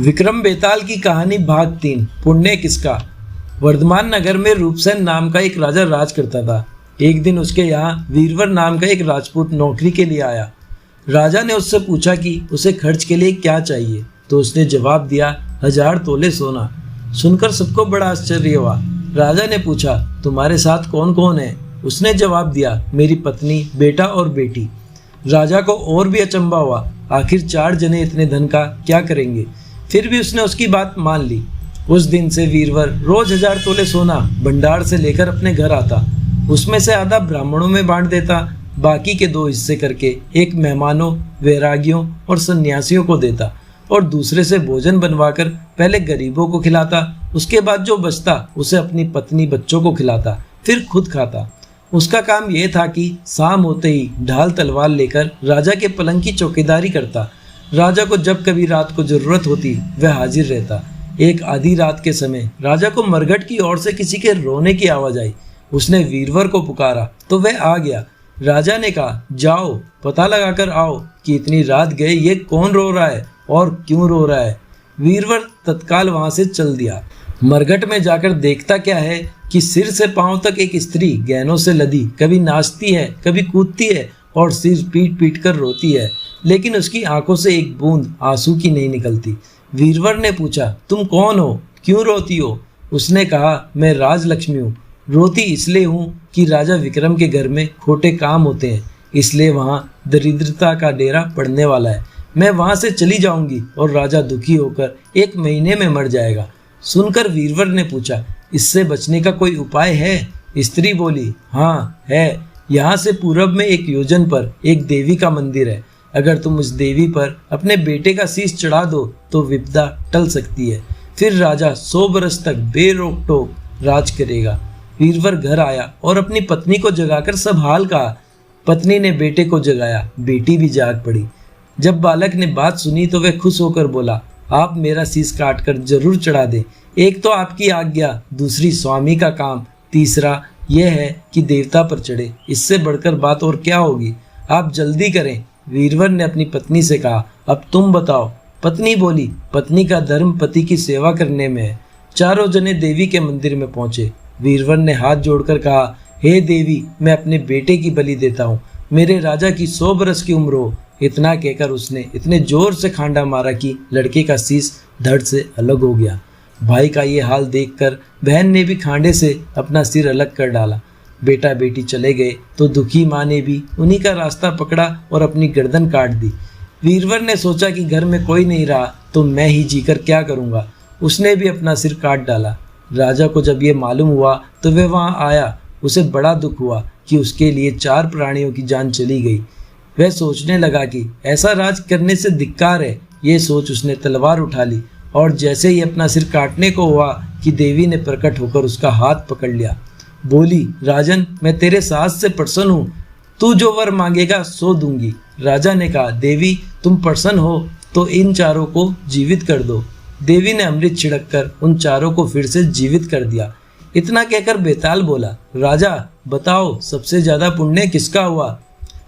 विक्रम बेताल की कहानी भाग 3। पुण्य किसका। वर्धमान नगर में रूपसेन नाम का एक राजा राज करता था। एक दिन उसके यहाँ वीरवर नाम का एक राजपूत नौकरी के लिए आया। राजा ने उससे पूछा कि उसे खर्च के लिए क्या चाहिए, तो उसने जवाब दिया 1000 तोले सोना। सुनकर सबको बड़ा आश्चर्य हुआ। राजा ने पूछा तुम्हारे साथ कौन कौन है। उसने जवाब दिया मेरी पत्नी, बेटा और बेटी। राजा को और भी अचंभा हुआ, आखिर 4 जने इतने धन का क्या करेंगे। फिर भी उसने उसकी बात मान ली। उस दिन से वीरवर रोज 1000 तोले सोना भंडार से लेकर अपने घर आता। उसमें से आधा ब्राह्मणों में बांट देता, बाकी के 2 हिस्से करके एक मेहमानों, वैरागियों और सन्यासियों को देता और दूसरे से भोजन बनवाकर पहले गरीबों को खिलाता। उसके बाद जो बचता उसे अपनी पत्नी, बच्चों को खिलाता, फिर खुद खाता। उसका काम यह था कि शाम होते ही ढाल तलवार लेकर राजा के पलंग की चौकीदारी करता। राजा को जब कभी रात को जरूरत होती वह हाजिर रहता। एक आधी रात के समय राजा को मरघट की ओर से किसी के रोने की आवाज आई। उसने वीरवर को पुकारा तो वह आ गया। राजा ने कहा जाओ पता लगाकर आओ कि इतनी रात गए ये कौन रो रहा है और क्यों रो रहा है। वीरवर तत्काल वहां से चल दिया। मरघट में जाकर देखता क्या है कि सिर से पांव तक एक स्त्री गहनों से लदी कभी नाचती है, कभी कूदती है और सिर पीट पीट कर रोती है, लेकिन उसकी आंखों से एक बूंद आंसू की नहीं निकलती। वीरवर ने पूछा तुम कौन हो, क्यों रोती हो। उसने कहा मैं राजलक्ष्मी हूँ। रोती इसलिए हूँ कि राजा विक्रम के घर में खोटे काम होते हैं, इसलिए वहाँ दरिद्रता का डेरा पड़ने वाला है। मैं वहाँ से चली जाऊंगी और राजा दुखी होकर 1 महीने में मर जाएगा। सुनकर वीरवर ने पूछा इससे बचने का कोई उपाय है। स्त्री बोली हाँ है, यहाँ से पूरब में 1 योजन पर एक देवी का मंदिर है। अगर तुम उस देवी पर अपने बेटे का शीश चढ़ा दो तो विपदा टल सकती है। फिर राजा 100 बरस तक बेरोक टोक राज करेगा। वीरवर घर आया और अपनी पत्नी को जगाकर सब हाल कहा। पत्नी ने बेटे को जगाया, बेटी भी जाग पड़ी। जब बालक ने बात सुनी तो वह खुश होकर बोला आप मेरा शीश काट कर जरूर चढ़ा दें। एक तो आपकी आज्ञा, दूसरी स्वामी का काम, तीसरा यह है कि देवता पर चढ़े। इससे बढ़कर बात और क्या होगी, आप जल्दी करें। वीरवर ने अपनी पत्नी से कहा अब तुम बताओ। पत्नी बोली पत्नी का धर्म पति की सेवा करने में है। चारों जने देवी के मंदिर में पहुंचे। वीरवर ने हाथ जोड़कर कहा हे देवी, मैं अपने बेटे की बलि देता हूँ, मेरे राजा की 100 बरस की उम्र हो। इतना कहकर उसने इतने जोर से खांडा मारा कि लड़के का शीश धड़ से अलग हो गया। भाई का ये हाल देखकर बहन ने भी खांडे से अपना सिर अलग कर डाला। बेटा बेटी चले गए तो दुखी माँ ने भी उन्हीं का रास्ता पकड़ा और अपनी गर्दन काट दी। वीरवर ने सोचा कि घर में कोई नहीं रहा तो मैं ही जीकर क्या करूँगा। उसने भी अपना सिर काट डाला। राजा को जब ये मालूम हुआ तो वह वहाँ आया। उसे बड़ा दुख हुआ कि उसके लिए 4 प्राणियों की जान चली गई। वह सोचने लगा कि ऐसा राज करने से धिक्कार है। ये सोच उसने तलवार उठा ली और जैसे ही अपना सिर काटने को हुआ कि देवी ने प्रकट होकर उसका हाथ पकड़ लिया। बोली राजन, मैं तेरे सास से प्रसन्न हूँ, तू जो वर मांगेगा सो दूंगी। राजा ने कहा देवी तुम प्रसन्न हो तो इन 4 को जीवित कर दो। देवी ने अमृत छिड़क कर उन 4 को फिर से जीवित कर दिया। इतना कहकर बेताल बोला राजा बताओ सबसे ज्यादा पुण्य किसका हुआ।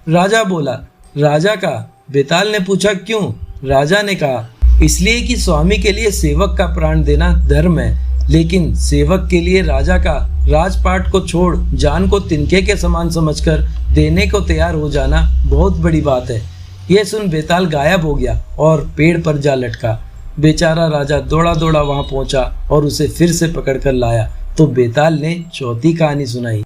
राजा बोला राजा का। बेताल ने पूछा क्यों। राजा ने कहा इसलिए कि स्वामी के लिए सेवक का प्राण देना धर्म है, लेकिन सेवक के लिए राजा का राजपाट को छोड़ जान को तिनके के समान समझकर देने को तैयार हो जाना बहुत बड़ी बात है। यह सुन बेताल गायब हो गया और पेड़ पर जा लटका। बेचारा राजा दौड़ा दौड़ा वहां पहुंचा और उसे फिर से पकड़कर लाया तो बेताल ने चौथी कहानी सुनाई।